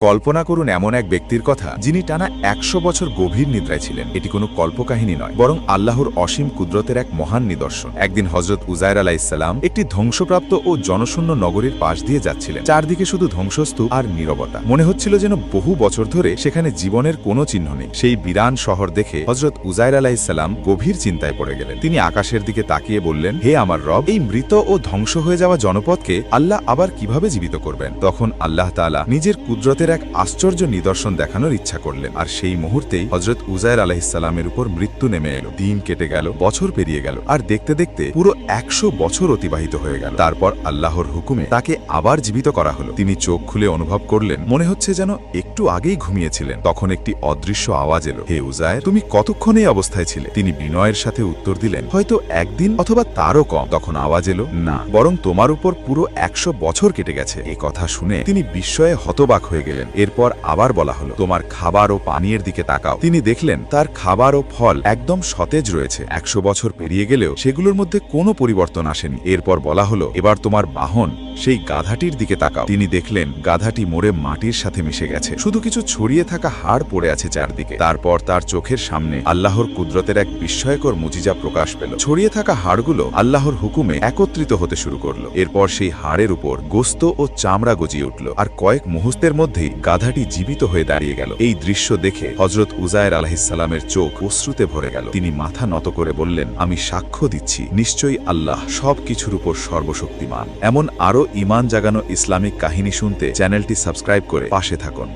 কল্পনা করুন এমন এক ব্যক্তির কথা যিনি টানা ১০০ বছর গভীর নিদ্রায় ছিলেন। এটি কোনো কল্পকাহিনী নয়, বরং আল্লাহর অসীম কুদরতের এক মহান নিদর্শন। একদিন হযরত উযায়ের আলাইহিসসালাম একটি ধ্বংসপ্রাপ্ত ও জনশূন্য নগরীর পাশ দিয়ে যাচ্ছিলেন। চারদিকে শুধু ধ্বংসস্তূপ আর নীরবতা। মনে হচ্ছিল যেন বহু বছর ধরে সেখানে জীবনের কোনো চিহ্ন নেই। সেই বিরান শহর দেখে হযরত উযায়ের আলাইহিসসালাম গভীর চিন্তায় পড়ে গেলেন। তিনি আকাশের দিকে তাকিয়ে বললেন, হে আমার রব, এই মৃত ও ধ্বংস হয়ে যাওয়া জনপদকে আল্লাহ আবার কিভাবে জীবিত করবেন? তখন আল্লাহ তাআলা নিজের কুদরতের এক আশ্চর্য নিদর্শন দেখানোর ইচ্ছা করলেন। আর সেই মুহূর্তেই হযরত উযায়ের আলাইহিসসালামের উপর মৃত্যু নেমে এলো। দিন কেটে গেল, বছর পেরিয়ে গেল, আর দেখতে দেখতে পুরো ১০০ বছর অতিবাহিত হয়ে গেল। তারপর আল্লাহর হুকুমে তাকে আবার জীবিত করা হলো। তিনি চোখ খুলে অনুভব করলেন, মনে হচ্ছে যেন একটু আগেই ঘুমিয়েছিলেন। তখন একটি অদৃশ্য আওয়াজ এলো, হে উযায়ের, তুমি কতক্ষণ এই অবস্থায় ছিলে? তিনি বিনয়ের সাথে উত্তর দিলেন, হয়তো একদিন অথবা তারও কম। তখন আওয়াজ এলো, না, বরং তোমার উপর পুরো ১০০ বছর কেটে গেছে। এই কথা শুনে তিনি বিস্ময়ে হতবাক হয়ে গেলেন। এরপর আবার বলা হলো, তোমার খাবার ও পানীয়ের দিকে তাকাও। তিনি দেখলেন তার খাবার ও ফল একদম সতেজ রয়েছে। ১০০ বছর পেরিয়ে গেলেও সেগুলোর মধ্যে কোনো পরিবর্তন আসেনি। এরপর বলা হলো, এবার তোমার বাহন সেই গাধাটির দিকে তাকাও। তিনি দেখলেন গাধাটি মরে মাটির সাথে মিশে গেছে, শুধু কিছু ছড়িয়ে থাকা হাড় পড়ে আছে চারদিকে। তারপর তার চোখের সামনে আল্লাহর কুদরতের এক বিস্ময়কর মুজিজা প্রকাশ পেল। ছড়িয়ে থাকা হাড়গুলো আল্লাহর হুকুমে একত্রিত হতে শুরু করলো। এরপর সেই হাড়ের উপর গোস্ত ও চামড়া গজিয়ে উঠল, আর কয়েক মুহূর্তের মধ্যেই গাধাটি জীবিত হয়ে দাঁড়িয়ে গেল। এই দৃশ্য দেখে হযরত উযায়ের আলাইহিসসালামের চোখ অশ্রুতে ভরে গেল। তিনি মাথা নত করে বললেন, আমি সাক্ষ্য দিচ্ছি, নিশ্চয়ই আল্লাহ সবকিছুর উপর সর্বশক্তিমান। এমন আরও ঈমান জাগানো ইসলামিক কাহিনী শুনতে চ্যানেলটি সাবস্ক্রাইব করে পাশে থাকুন।